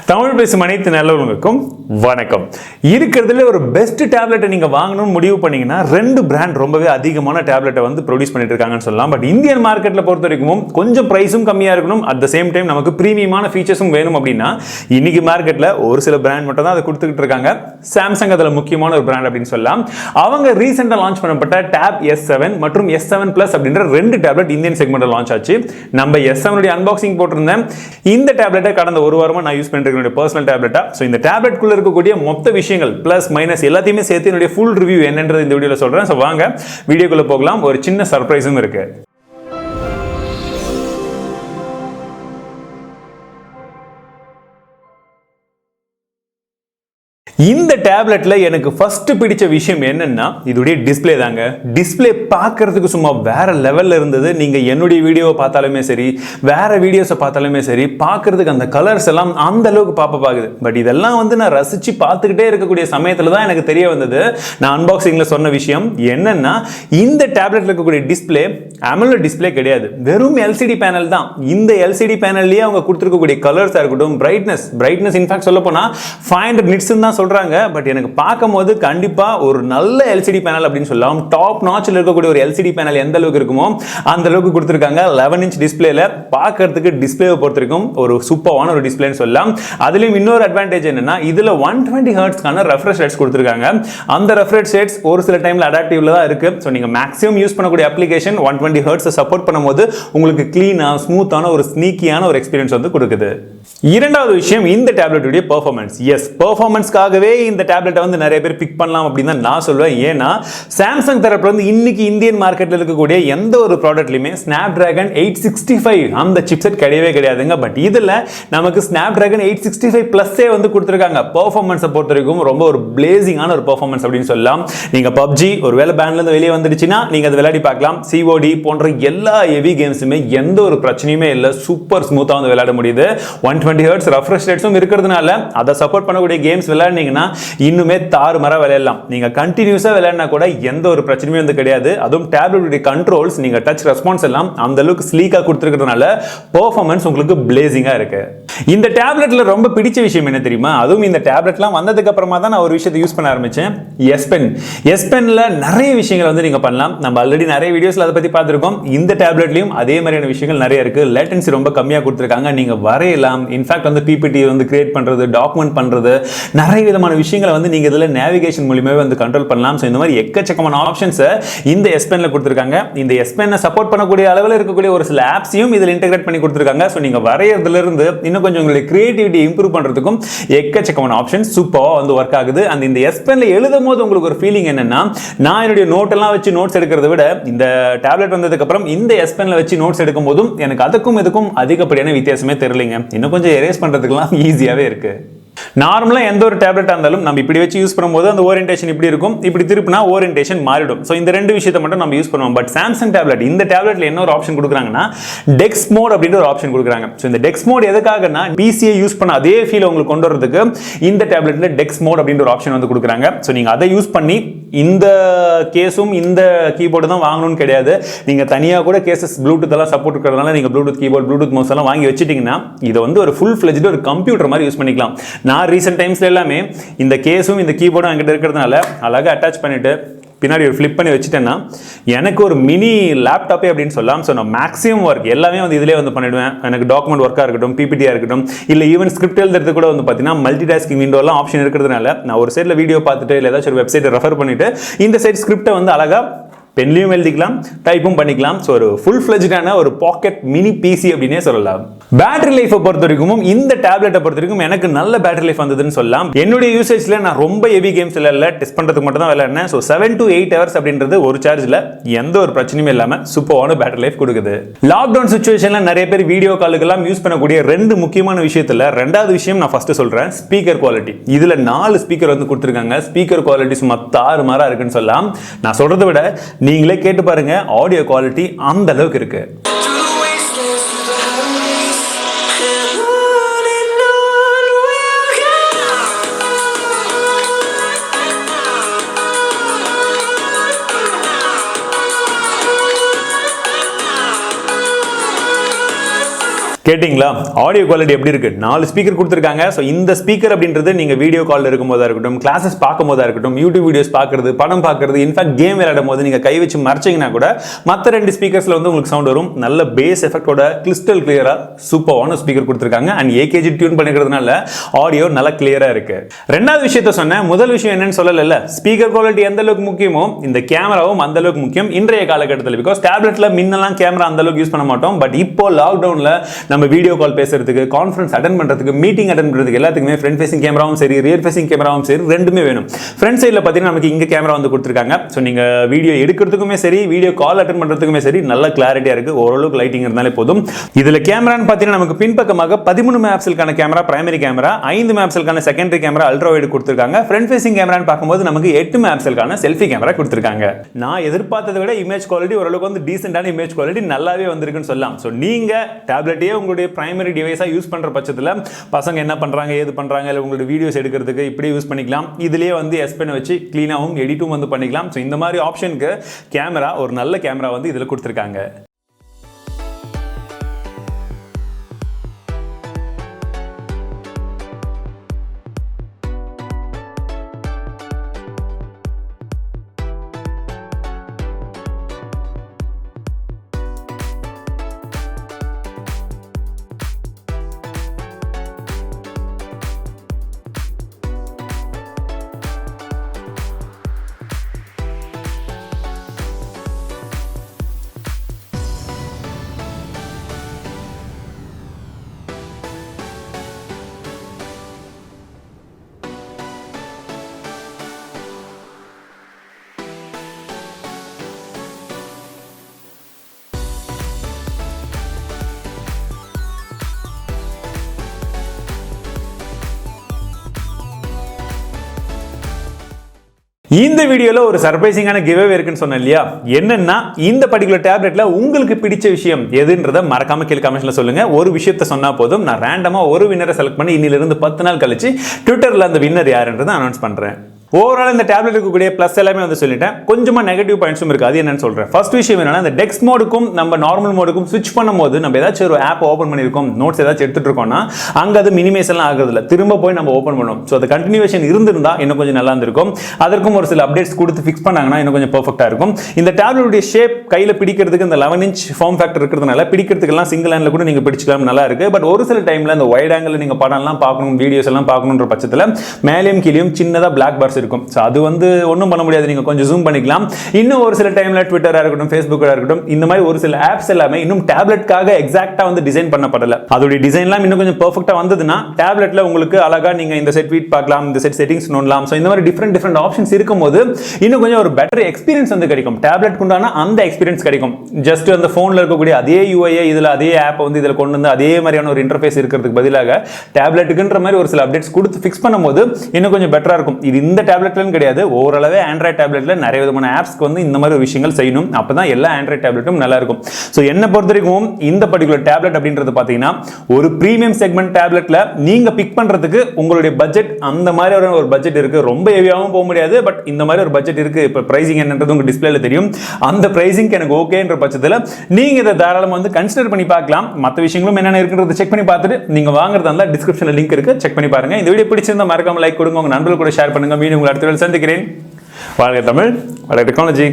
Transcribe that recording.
தமிழ் பேசும் அனைத்து நல்லவங்களுக்கும் வணக்கம். இருக்கிறதுல ஒரு பெஸ்ட் டேப்லெட்டை நீங்க வாங்கணும்னு முடிவு பண்ணீங்கன்னா ரெண்டு பிராண்ட் ரொம்பவே அதிகமான டேப்லெட்டை வந்து ப்ரொடியூஸ் பண்ணிட்டு இருக்காங்கன்னு சொல்லலாம். பட் இந்தியன் மார்க்கெட்ல பொறுத்த வரைக்கும் கொஞ்சம் பிரைஸும் கம்மியா இருக்கணும், அட் த சேம் டைம் நமக்கு பிரீமியமான ஃபீச்சர்ஸும் வேணும் அப்படின்னா இன்னைக்கு மார்க்கெட்ல ஒரு சில பிராண்ட் மட்டும் தான் அதை கொடுத்துக்கிட்டு இருக்காங்க. சாம்சங் அதுல முக்கியமான ஒரு பிராண்ட் அப்படின்னு சொல்லலாம். அவங்க ரீசெண்டா லான்ச் பண்ணப்பட்ட டேப் S7 மற்றும் S7 Plus அப்படின்ற ரெண்டு டேப்லெட் இந்தியன் செக்மெண்ட்ல லான்ச் ஆச்சு. நம்ம S7 உடைய அன்பாக்சிங் போட்டிருந்தேன். இந்த டேப்லெட்டை கடந்த ஒரு வாரமா நான் யூஸ் பண்ணிட்டு இருக்கேன் பர்சனல் டேப்லெட்டா. சோ இந்த டேப்லெட் குள்ள இருக்கக்கூடிய மொத்த விஷயங்கள் பிளஸ் மைனஸ் எல்லாத்தையுமே சேர்த்து என்னுடைய ஃபுல் ரிவ்யூ என்னன்றது இந்த வீடியோல சொல்றேன். சோ வாங்க வீடியோக்குள்ள போகலாம். ஒரு சின்ன சர்ப்ரைஸும் இருக்கு. இந்த டேப்லெட்ல எனக்கு ஃபர்ஸ்ட் பிடிச்ச விஷயம் என்னன்னா இதோடைய டிஸ்ப்ளே தாங்க. டிஸ்ப்ளே பார்க்கிறதுக்கு சும்மா வேற லெவல்ல இருந்தது. நீங்க என்னுடைய வீடியோவை பார்த்தாலுமே சரி, வேற வீடியோஸை பார்த்தாலுமே சரி, பார்க்கிறதுக்கு அந்த கலர்ஸ் எல்லாம் அந்த அளவுக்கு பாக்குது. பட் இதெல்லாம் வந்து நான் ரசிச்சு பார்த்துக்கிட்டே இருக்கக்கூடிய சமயத்துல தான் எனக்கு தெரிய வந்தது. நான் அன்பாக்சிங்ல சொன்ன விஷயம் என்னன்னா இந்த டேப்லெட்ல இருக்கக்கூடிய டிஸ்ப்ளே AMOLED டிஸ்ப்ளே கிடையாது, வெறும் LCD பேனல் தான். இந்த LCD பேனல்லயே அவங்க கொடுத்திருக்கக்கூடிய கலர்ஸா இருக்கட்டும், பிரைட்னஸ் இன்ஃபேக்ட் சொல்ல போனா 500 nits தான் சொல்றாங்க. பட் எனக்கு பார்க்கும்போது கண்டிப்பா ஒரு நல்ல LCD பேனல் அப்படின்னு சொல்லலாம். டாப் நாட்ச்ல இருக்கக்கூடிய ஒரு LCD பேனல் எந்த அளவுக்கு இருக்குமோ அந்த அளவுக்கு கொடுத்திருக்காங்க. 11 inch டிஸ்ப்ளேல பார்க்கிறதுக்கு டிஸ்ப்ளேவை பொறுத்திருக்கும் ஒரு சூப்பரான ஒரு டிஸ்ப்ளேன்னு சொல்லலாம். அதுலயும் இன்னொரு அட்வான்டேஜ் என்னன்னா இதுல 120 ஹெர்ட்ஸ்க்கான ரெஃப்ரெஷ் ரேட்ஸ் கொடுத்திருக்காங்க. அந்த ரெஃப்ரெஷ் ரேட்ஸ் ஒரு சில டைம்ல அடாப்டிவ்ல தான் இருக்கு. சோ நீங்க மேக்ஸிமம் யூஸ் பண்ணக்கூடிய அப்ளிகேஷன் 120 ஹெர்ட்ஸ் சப்போர்ட் பண்ணும்போது உங்களுக்கு கிளீனா ஸ்மூத்தான ஒரு ஸ்னீக்கியான ஒரு எக்ஸ்பீரியன்ஸ் வந்து கொடுக்குது. இரண்டாவது விஷயம் இந்த டேப்லெட்டுடைய பெர்ஃபார்மன்ஸ். எஸ், பெர்ஃபார்மன்ஸ்க்காகவே இந்த டேப்லெட்டை வந்து நிறைய பேர் பிக் பண்ணலாம் அப்படின்னு தான் நான் சொல்வேன். ஏன்னா சாம்சங் தரப்புல வந்து இன்னைக்கு இந்தியன் மார்க்கெட்ல இருக்கக்கூடிய எந்த ஒரு ப்ராடக்ட்லயுமே Snapdragon 865 அந்த சிப்செட் கிடையவே கிடையாதுங்க. பட் இதுல நமக்கு Snapdragon 865 பிளஸ்ஸே வந்து கொடுத்திருக்காங்க. பெர்ஃபார்மன்ஸை பொறுத்த வரைக்கும் ரொம்ப ஒரு பிளேசிங்கான ஒரு பெர்ஃபார்மன்ஸ் அப்படின்னு சொல்லலாம். நீங்க PUBG ஒருவேளை பேன்ல இருந்து வெளியே வந்துடுச்சுன்னா நீங்க அதை விளையாடி பார்க்கலாம். COD போன்ற எல்லா ஹெவி கேம்ஸுமே எந்த ஒரு பிரச்சனையுமே இல்லை, சூப்பர் ஸ்மூத்தா வந்து விளையாட முடியுது. 120 ஹெர்ட்ஸ் ரெஃப்ரெஷ் ரேட்ஸும் இருக்கிறதுனால அதை சப்போர்ட் பண்ணக்கூடிய கேம்ஸ் விளையாடுனீங்கன்னா இன்னுமே தாறுமாறா விளையாடலாம். நீங்க கண்டினியூஸா விளையாடினா கூட எந்த ஒரு பிரச்சனையும் வந்து கிடையாது. அதுவும் டேப்லெட்டுடைய கண்ட்ரோல்ஸ், நீங்க டச் ரெஸ்பான்ஸ் எல்லாம் அந்த அளவுக்கு ஸ்லீக்கா கொடுத்திருக்கிறதுனால பெர்ஃபார்மன்ஸ் உங்களுக்கு பிளேசிங்கா இருக்கு. இந்த டேப்லெட்ல ரொம்ப பிடிச்ச விஷயம் என்ன தெரியுமா? அதுவும் இந்த டேப்லெட்லாம் வந்ததுக்கு அப்புறமா தான் நான் ஒரு விஷயத்தை யூஸ் பண்ண ஆரம்பிச்சேன். S Penல நிறைய விஷயங்கள் வந்து நீங்க பண்ணலாம். நம்ம ஆல்ரெடி நிறைய வீடியோஸ்ல அதை பத்தி பார்த்திருக்கோம். இந்த டேப்லெட்லயும் அதே மாதிரியான விஷயங்கள் நிறைய இருக்கு. லேட்டன்சி ரொம்ப கம்மியா கொடுத்திருக்காங்க. நீங்க வரையலாம், இன்ஃபேக்ட் வந்து PPT வந்து கிரியேட் பண்றது, டாக்குமெண்ட் பண்றது, நிறைய விதமான விஷயங்களை வந்து நீங்க இதுல நேவிகேஷன் மூலமாவே வந்து கண்ட்ரோல் பண்ணலாம். சோ இந்த மாதிரி எக்கச்சக்கமான ஆப்ஷன்ஸ் இந்த S Penல கொடுத்திருக்காங்க. இந்த S Penனை சப்போர்ட் பண்ணக்கூடிய அளவில் இருக்கக்கூடிய ஒரு சில ஆப்ஸையும் இதுல இன்டகிரேட் பண்ணி கொடுத்திருக்காங்க. சோ நீங்க வரையறதுல இருந்து இன்னும் கொஞ்சம் உங்களுடைய கிரியேட்டிவிட்டி இம்ப்ரூவ் பண்றதுக்கும் எக்கச்சக்கமான ஆப்ஷன்ஸ் சூப்பரா வந்து ஒர்க் ஆகுது. அந்த இந்த S Penல எழுதும் போது உங்களுக்கு ஒரு ஃபீலிங் என்னன்னா, நான் என்னுடைய நோட் எல்லாம் வச்சு நோட்ஸ் எடுக்கிறத விட இந்த டேப்லெட் வந்ததுக்கு அப்புறம் இந்த S Penல வச்சு நோட்ஸ் எடுக்கும் போதும் எனக்கு அதுக்கும் இதுக்கும் அதிகப்படியான வித்தியாசமே தெரியலைங்க. இன்னும் கொஞ்சம் எரேஸ் பண்றதுக்குலாம் ஈஸியாவே இருக்கு. நார்மலா எந்த ஒரு டேப்லெட் இருந்தாலும் நம்ம இப்படி வச்சு யூஸ் பண்ணும்போது அந்த ஓரியன்டேஷன் இப்படி இருக்கும், இப்படி திருப்பினா ஓரியன்டேஷன் மாறிடும். சோ இந்த ரெண்டு விஷயத்தை மட்டும் நம்ம யூஸ் பண்ணுவோம். பட் சாம்சங் டேப்லெட் இந்த டேப்லெட்ல என்ன ஒரு ஆப்ஷன் கொடுக்குறாங்கன்னா டெக்ஸ் மோட் அப்படின்ற ஒரு ஆப்ஷன் கொடுக்குறாங்க. சோ இந்த டெக்ஸ் மோட் எதுக்காகனா பிசியை யூஸ் பண்ண அதே ஃபீல் உங்களுக்கு கொண்டு வரதுக்கு இந்த டேப்லெட்ல டெக்ஸ் மோட் அப்படின்ற ஒரு ஆப்ஷன் வந்து கொடுக்குறாங்க. சோ நீங்க அதை யூஸ் பண்ணி இந்த கேஸும் இந்த கீபோர்டு தான் வாங்கணும்னு கிடையாது. நீங்க தனியா கூட கேசஸ் ப்ளூடூத் எல்லாம் சப்போர்ட் இருக்கிறதுனால நீங்க ப்ளூடூத் கீபோர்ட், ப்ளூடூத் மவுஸ் எல்லாம் வாங்கி வச்சிட்டீங்கன்னா இதை வந்து ஒரு ஃபுல் ஃபிளெஜ்டு ஒரு கம்ப்யூட்டர் மாதிரி யூஸ் பண்ணிக்கலாம். நான் ரீசெண்ட் டைம்ஸ்ல எல்லாமே இந்த கேஸும் இந்த கீபோர்டும் என்கிட்ட இருக்கிறதுனால அழகா அட்டாச் பண்ணிட்டு பின்னாடி ஒரு ஃபிளிப் பண்ணி வச்சுட்டேன்னா எனக்கு ஒரு மினி லேப்டாப்பே அப்படின்னு சொல்லலாம். ஸோ நான் மேக்ஸிமம் ஒர்க் எல்லாமே வந்து இதிலே வந்து பண்ணிடுவேன். எனக்கு டாக்குமெண்ட் ஒர்க்காக இருக்கட்டும், PPTயாக இருக்கட்டும், இல்லை ஈவன் ஸ்கிரிப்ட் எழுதுறது கூட வந்து பார்த்தீங்கன்னா மல்டி டாஸ்கிங் விண்டோலாம் ஆப்ஷன் இருக்கிறதுனால நான் ஒரு சைடில் வீடியோ பார்த்துட்டு இல்லை ஏதாச்சும் ஒரு வெப்சைட்டை ரெஃபர் பண்ணிட்டு இந்த சைட் ஸ்கிரிப்டை வந்து அழகா பென்லையும் எழுதிக்கலாம், டைப்பும் பண்ணிக்கலாம். ஸோ ஒரு ஃபுல் ஃபிளெஜ்டான ஒரு பாக்கெட் மினி PC அப்படின்னே சொல்லலாம். பேட்டரி லைஃபை பொறுத்த வரைக்கும் இந்த டேப்லெட்டை பொறுத்த வரைக்கும் எனக்கு நல்ல பேட்டரி லைஃப் வந்ததுன்னு சொல்லலாம். என்னுடைய யூசேஜ்ல நான் ரொம்ப ஹெவி கேம்ஸ் இல்லை டெஸ்ட் பண்றதுக்கு மட்டும் தான் விளையாடினேன். ஸோ 7 to 8 hours அப்படின்றது ஒரு சார்ஜ்ல எந்த ஒரு பிரச்சனையும் இல்லாம சூப்பரான பேட்டரி லைஃப் கொடுக்குது. லாக்டவுன் சிச்சுவேஷன்ல நிறைய பேர் வீடியோ காலுக்கெல்லாம் யூஸ் பண்ணக்கூடிய ரெண்டு முக்கியமான விஷயத்துல ரெண்டாவது விஷயம் நான் ஃபர்ஸ்ட் சொல்றேன், ஸ்பீக்கர் குவாலிட்டி. இதுல 4 ஸ்பீக்கர் வந்து கொடுத்துருக்காங்க. ஸ்பீக்கர் குவாலிட்டி சும்மா தாறுமாறா இருக்குன்னு சொல்லலாம். நான் சொல்றதை விட நீங்களே கேட்டு பாருங்க, ஆடியோ குவாலிட்டி அந்த அளவுக்கு இருக்கு. கேட்டிங்களா? ஆடியோ குவாலிட்டி எப்படி இருக்கு? 4 ஸ்பீக்கர் கொடுத்துருக்காங்க. ஸோ இந்த ஸ்பீக்கர் அப்படின்றது நீங்க வீடியோ கால் இருக்கும்போதா இருக்கட்டும், கிளாஸஸ் பார்க்கும்போதா இருக்கட்டும், யூடியூப் வீடியோஸ் பார்க்கறது, படம் பார்க்கறது, இன்ஃபேக்ட் கேம் விளையாடும் போது நீங்க கை வச்சு மறைச்சிங்கன்னா கூட மற்ற 2 ஸ்பீக்கர்ஸ்ல வந்து உங்களுக்கு சவுண்ட் வரும். நல்ல பேஸ் எஃபெக்டோட கிறிஸ்டல் கிளியரா சூப்பரான ஸ்பீக்கர் கொடுத்துருக்காங்க. அண்ட் ஏகேஜி டியூன் பண்ணிக்கிறதுனால ஆடியோ நல்லா கிளியரா இருக்கு. ரெண்டாவது விஷயத்த சொன்னேன். முதல் விஷயம் என்னன்னு சொல்லல, ஸ்பீக்கர் குவாலிட்டி எந்த அளவுக்கு முக்கியமோ இந்த கேமராவும் அந்த அளவுக்கு முக்கியம் இன்றைய காலகட்டத்தில். பிகாஸ் டேப்லெட்ல முன்னெல்லாம் கேமரா அந்த அளவுக்கு யூஸ் பண்ண மாட்டோம். பட் இப்போ லாக்டவுன்ல நம்ம வீடியோ கால் பேசுறதுக்கு, கான்ஃபரன்ஸ் அட்டெண்ட் பண்றதுக்கு, மீட்டிங் அட்டெண்ட் பண்றதுக்கு எல்லாத்துக்குமே ஃப்ரண்ட் ஃபேசிங் கேமராவும் சரி, ரியர் ஃபேசிங் கேமராவும் சரி, ரெண்டுமே வேணும். ஃப்ரண்ட் சைடுல பாத்தீங்கன்னா நமக்கு இங்க கேமரா வந்து கொடுத்திருக்காங்க. சோ நீங்க வீடியோ எடுக்கிறதுக்குமே சரி, வீடியோ கால் அட்டெண்ட் பண்றதுக்குமே சரி நல்ல கிளாரிட்டியா இருக்கு. ஓரளவுக்கு லைட்டிங் இருந்தாலே போதும். இதுல கேமரான்னு பாத்தீங்கன்னா நமக்கு பின்பக்கமாக 13 மெகாபிக்சலுக்கான கேமரா பிரைமரி கேமரா, 5 மெகாபிக்சலுக்கான செகண்டரி கேமரா அல்ட்ரா வைட் கொடுத்திருக்காங்க. ஃப்ரண்ட் ஃபேசிங் கேமரான்னு பார்க்கும்போது நமக்கு 8 மெகாபிக்சலுக்கான செல்ஃபி கேமரா கொடுத்திருக்காங்க. நான் எதிர்பார்த்ததை விட இமேஜ் குவாலிட்டி ஓரளவுக்கு வந்து டீசென்ட்டான இமேஜ் குவாலிட்டி நல்லாவே வந்திருக்குன்னு சொல்லலாம். சோ நீங்க டேப்லெட்டே உங்களுடைய பிரைமரி டிவைஸா யூஸ் பண்ற பட்சத்துல பசங்க என்ன பண்றாங்க, ஏது பண்றாங்க, இல்ல உங்களுடைய வீடியோஸ் எடுக்கிறதுக்கு இப்படி யூஸ் பண்ணிக்கலாம். இதுலயே வந்து எஸ் பென் வச்சு கிளீனாவும் எடிட்டும் வந்து பண்ணிக்கலாம். சோ இந்த மாதிரி ஆப்ஷனுக்கு கேமரா, ஒரு நல்ல கேமரா வந்து இதுல கொடுத்திருக்காங்க. இந்த வீடியோல ஒரு சர்ப்ரைசிங்கான கிவ்அவே இருக்குன்னு சொன்னேன் இல்லையா? என்னன்னா இந்த பர்టిక్యులர் டேப்லெட்ல உங்களுக்கு பிடிச்ச விஷயம் எதுன்றத மறக்காம கீழ கமெண்ட்ஸ்ல சொல்லுங்க. ஒரு விஷயத்தை சொன்னா போதும், நான் ரேண்டமா ஒரு வின்னரை செலக்ட் பண்ணி இன்னிலிருந்து 10 நாள் கழிச்சு ட்விட்டர்ல அந்த வின்னர் யாருன்றதை அனௌன்ஸ் பண்றேன். ஓவரால் இந்த டேப்லெட் இருக்கக்கூடிய பிளஸ் எல்லாமே வந்து சொல்லிட்டேன். கொஞ்சமா நெகட்டிவ் பாயிண்ட்ஸும் இருக்கு. அது என்னன்னு சொல்றேன். ஃபர்ஸ்ட் விஷயம் என்னன்னா, இந்த டெக்ஸ்ட் மோடுக்கும் நம்ம நார்மல் மோடுக்கும் ஸ்விட்ச் பண்ணும்போது நம்ம ஏதாச்சும் ஒரு ஆப் ஓபன் பண்ணிருக்கோம், நோட்ஸ் ஏதாச்சும் எடுத்துட்டு இருக்கோம்னா அங்க அது மினிமைஸ்லாம் ஆகுறது இல்ல, திரும்ப போய் நம்ம ஓபன் பண்ணுவோம். சோ அது கண்டினியூவேஷன் இருந்திருந்தா இன்னும் கொஞ்சம் நல்லா இருந்திருக்கும். அதற்கும் ஒரு சில அப்டேட்ஸ் கொடுத்து ஃபிக்ஸ் பண்ணாங்கன்னா இன்னும் கொஞ்சம் பெர்ஃபெக்ட்டா இருக்கும். இந்த டேப்லெட்டுடைய ஷேப் கையில பிடிக்கிறதுக்கு இந்த 11 இன்ச் ஃபார்ம் ஃபேக்டர் இருக்கிறதுனால பிடிக்கிறதுக்கு எல்லாம் சிங்கிள் ஹேண்ட்ல கூட நீங்க பிடிச்சிக்கலாம், நல்லா இருக்கு. பட் ஒரு சில டைம்ல இந்த வைட் ஆங்கிள் நீங்க படம் எல்லாம் பார்க்கணும், வீடியோஸ் எல்லாம் பார்க்கணும்ன்ற பட்சத்துல மேலேயும் கீழேயும் சின்னதா பிளாக் பார்ஸ் இருக்கும். சோ அது வந்து ஒன்றும் பண்ண முடியாது, நீங்க கொஞ்சம் ஜூம் பண்ணிக்கலாம். இன்னும் ஒரு சில டைம்ல ட்விட்டரா இருக்கட்டும், ஃபேஸ்புக்கா இருக்கட்டும், இந்த மாதிரி ஒரு சில ஆப்ஸ் எல்லாமே இன்னும் டேப்லெட்காக எக்ஸாக்ட்டா வந்து டிசைன் பண்ணப்படல. அதோட டிசைன்லாம் இன்னும் கொஞ்சம் பெர்ஃபெக்ட்டா வந்ததுன்னா டேப்லெட்ல உங்களுக்கு அழகா நீங்க இந்த செட் ட்வீட் பார்க்கலாம், இந்த செட் செட்டிங்ஸ் நோண்டலாம். சோ இந்த மாதிரி டிஃபரெண்ட் ஆப்ஷன்ஸ் இருக்கும்போது இன்னும் கொஞ்சம் ஒரு பெட்டர் எக்ஸ்பீரியன்ஸ் வந்து கிடைக்கும். டேப்லெட் கொண்டான அந்த எக்ஸ்பீரியன்ஸ் கிடைக்கும். ஜஸ்ட் அந்த போன்ல இருக்கக்கூடிய அதே யூஐ இதுல அதே ஆப் வந்து இதுல கொண்டு வந்து அதே மாதிரியான ஒரு இன்டர்ஃபேஸ் இருக்கிறதுக்கு பதிலாக டேப்லெட்டுக்குன்ற மாதிரி ஒரு சில அப்டேட்ஸ் கொடுத்து ஃபிக்ஸ் பண்ணும்போது இன்னும் கொஞ்சம் பெட்டரா இருக்கும். இது இந்த டேப்லெட்லன்னு கிடையாது, ஓரளவே ஆண்ட்ராய்ட் டேப்லெட்ல நிறைய விதமான ஆப்ஸ்க்கு வந்து இந்த மாதிரி விஷயங்கள் செய்யணும். அப்பதான் எல்லா ஆண்ட்ராய்ட் டேப்லெட்டும் நல்லா இருக்கும். சோ என்ன பொறுத்த வரைக்கும் இந்த பர்టిక్యులர் டேப்லெட் அப்படின்றது பாத்தீங்கன்னா ஒரு பிரீமியம் செக்மெண்ட் டேப்லெட்ல நீங்க பிக் பண்றதுக்கு உங்களுடைய பட்ஜெட் அந்த மாதிரி ஒரு பட்ஜெட் இருக்கு. ரொம்ப ஹெவியாவும் போக முடியாது, பட் இந்த மாதிரி ஒரு பட்ஜெட் இருக்கு. இப்ப பிரைசிங் என்னன்றது உங்க டிஸ்பிளேல தெரியும். அந்த பிரைசிங் எனக்கு ஓகேன்ற பட்சத்துல நீங்க இதை தாராளமா வந்து கன்சிடர் பண்ணி பார்க்கலாம். மற்ற விஷயங்களும் என்னென்ன இருக்குன்றத செக் பண்ணி பார்த்துட்டு நீங்க வாங்குறதா இருந்தா டிஸ்கிரிப்ஷன்ல லிங்க் இருக்கு, செக் பண்ணி பாருங்க. இந்த வீடியோ பிடிச்சிருந்தா மறக்காம லைக் கொடுங்க, உங்க நண்பர்கள் கூட ஷேர் பண்ணுங்க. மீண்டும் உங்களை அடுத்த வீடியோவில் சந்திக்கிறேன். வாழ்க தமிழ், வாழ்க டெக்னாலஜி.